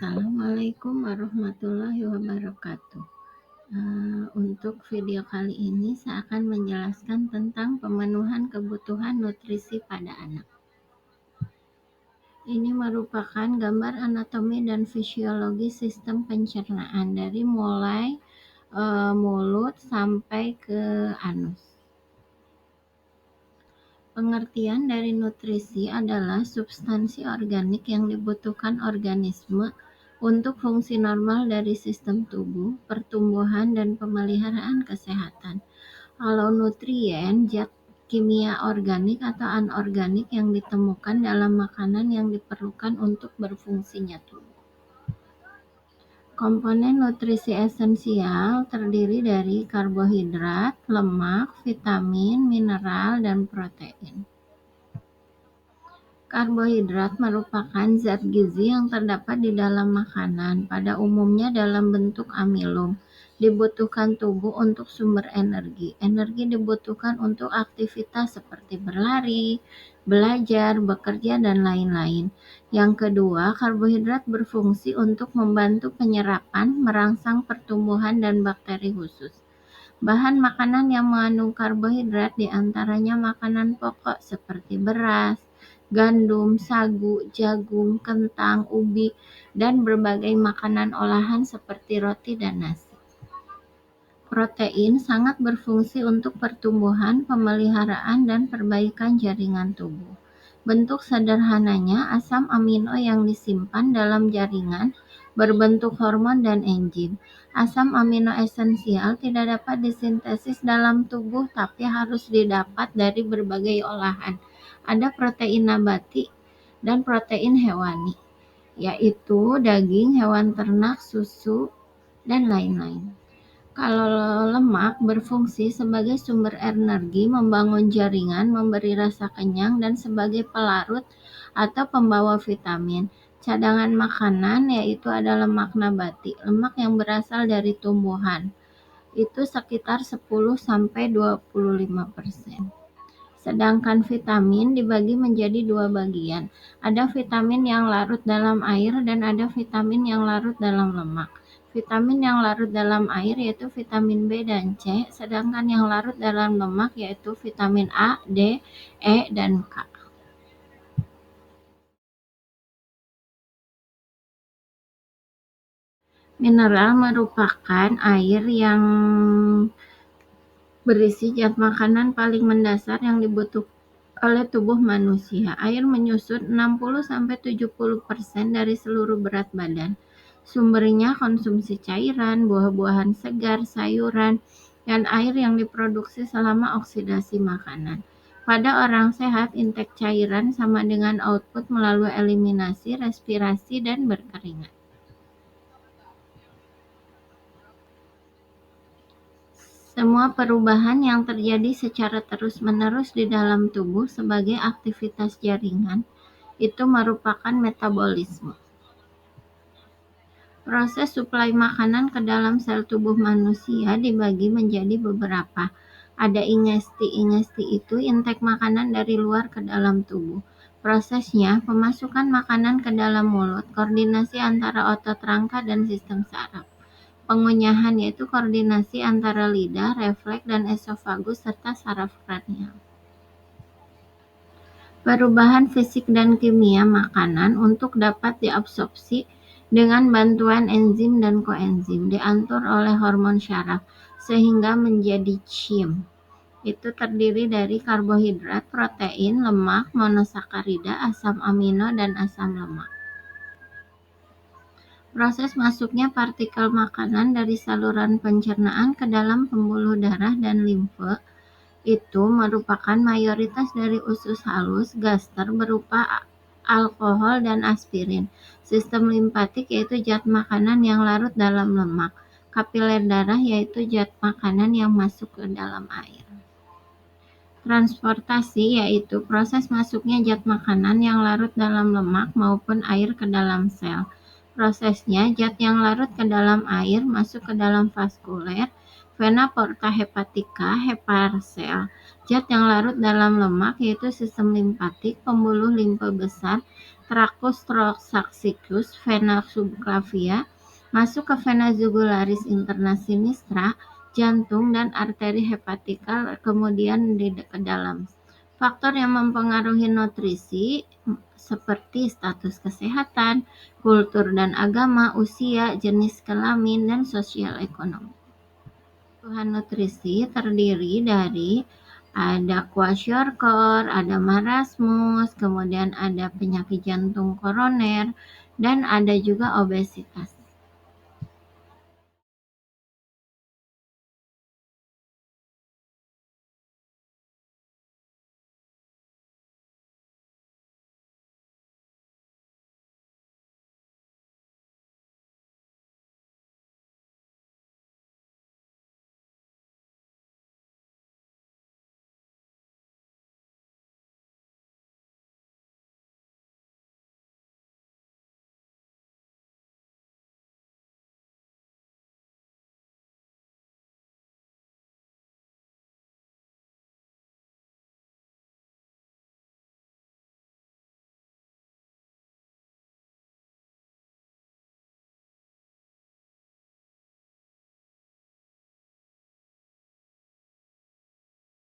Assalamualaikum warahmatullahi wabarakatuh. Untuk video kali ini saya akan menjelaskan tentang pemenuhan kebutuhan nutrisi pada anak. Ini merupakan gambar anatomi dan fisiologi sistem pencernaan dari mulai mulut sampai ke anus. Pengertian dari nutrisi adalah substansi organik yang dibutuhkan organisme untuk fungsi normal dari sistem tubuh, pertumbuhan, dan pemeliharaan kesehatan. Kalau nutrien, zat kimia organik atau anorganik yang ditemukan dalam makanan yang diperlukan untuk berfungsinya tubuh. Komponen nutrisi esensial terdiri dari karbohidrat, lemak, vitamin, mineral, dan protein. Karbohidrat merupakan zat gizi yang terdapat di dalam makanan, pada umumnya dalam bentuk amilum. Dibutuhkan tubuh untuk sumber energi. Energi dibutuhkan untuk aktivitas seperti berlari, belajar, bekerja, dan lain-lain. Yang kedua, karbohidrat berfungsi untuk membantu penyerapan, merangsang pertumbuhan, dan bakteri khusus. Bahan makanan yang mengandung karbohidrat diantaranya makanan pokok seperti beras, gandum, sagu, jagung, kentang, ubi, dan berbagai makanan olahan seperti roti dan nasi. Protein sangat berfungsi untuk pertumbuhan, pemeliharaan, dan perbaikan jaringan tubuh. Bentuk sederhananya, asam amino yang disimpan dalam jaringan berbentuk hormon dan enzim. Asam amino esensial tidak dapat disintesis dalam tubuh, tapi harus didapat dari berbagai olahan. Ada protein nabati dan protein hewani, yaitu daging, hewan ternak, susu, dan lain-lain. Kalau lemak berfungsi sebagai sumber energi, membangun jaringan, memberi rasa kenyang, dan sebagai pelarut atau pembawa vitamin. Cadangan makanan yaitu ada lemak nabati, lemak yang berasal dari tumbuhan. Itu sekitar 10-25%. Sedangkan vitamin dibagi menjadi dua bagian. Ada vitamin yang larut dalam air dan ada vitamin yang larut dalam lemak. Vitamin yang larut dalam air yaitu vitamin B dan C, sedangkan yang larut dalam lemak yaitu vitamin A, D, E, dan K. Mineral merupakan air yang berisi zat makanan paling mendasar yang dibutuhkan oleh tubuh manusia. Air menyusut 60-70% dari seluruh berat badan. Sumbernya konsumsi cairan, buah-buahan segar, sayuran, dan air yang diproduksi selama oksidasi makanan. Pada orang sehat, intake cairan sama dengan output melalui eliminasi, respirasi, dan berkeringat. Semua perubahan yang terjadi secara terus-menerus di dalam tubuh sebagai aktivitas jaringan itu merupakan metabolisme. Proses suplai makanan ke dalam sel tubuh manusia dibagi menjadi beberapa. Ada ingesti. Ingesti itu intake makanan dari luar ke dalam tubuh. Prosesnya, pemasukan makanan ke dalam mulut, koordinasi antara otot rangka dan sistem saraf. Pengunyahan yaitu koordinasi antara lidah, refleks, dan esofagus serta saraf kranial. Perubahan fisik dan kimia makanan untuk dapat diabsorpsi dengan bantuan enzim dan koenzim diatur oleh hormon syaraf sehingga menjadi CIM. Itu terdiri dari karbohidrat, protein, lemak, monosakarida, asam amino, dan asam lemak. Proses masuknya partikel makanan dari saluran pencernaan ke dalam pembuluh darah dan limfe itu merupakan mayoritas dari usus halus, gaster berupa alkohol dan aspirin. Sistem limpatik yaitu zat makanan yang larut dalam lemak. Kapiler darah yaitu zat makanan yang masuk ke dalam air. Transportasi yaitu proses masuknya zat makanan yang larut dalam lemak maupun air ke dalam sel. Prosesnya, zat yang larut ke dalam air masuk ke dalam vaskuler, vena porta hepatica, heparsel. Zat yang larut dalam lemak yaitu sistem limpatik, pembuluh limfe besar, Trachostoxicus, vena subclavia, masuk ke vena jugularis interna sinistra, jantung, dan arteri hepatika, kemudian ke dalam. Faktor yang mempengaruhi nutrisi seperti status kesehatan, kultur dan agama, usia, jenis kelamin, dan sosial ekonomi. Kebutuhan nutrisi terdiri dari ada kwashiorkor, ada marasmus, kemudian ada penyakit jantung koroner, dan ada juga obesitas.